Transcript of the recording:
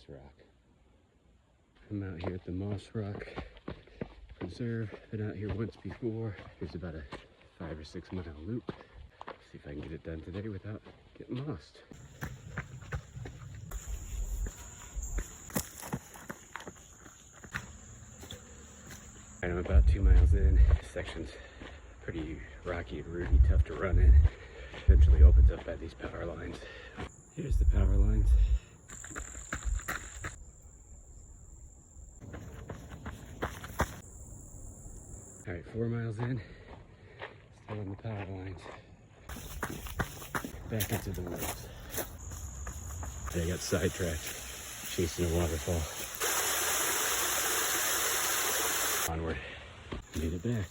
this rock. I'm out here at the Moss Rock Preserve. Been out here once before. There's about a 5 or 6 mile loop. See if I can get it done today without getting lost. I'm about 2 miles in. This section's pretty rocky and rooty, tough to run in. Eventually opens up by these power lines. Here's the power lines. All right, 4 miles in, still on the power lines. Back into the woods. I got sidetracked, chasing a waterfall. Onward, made it back.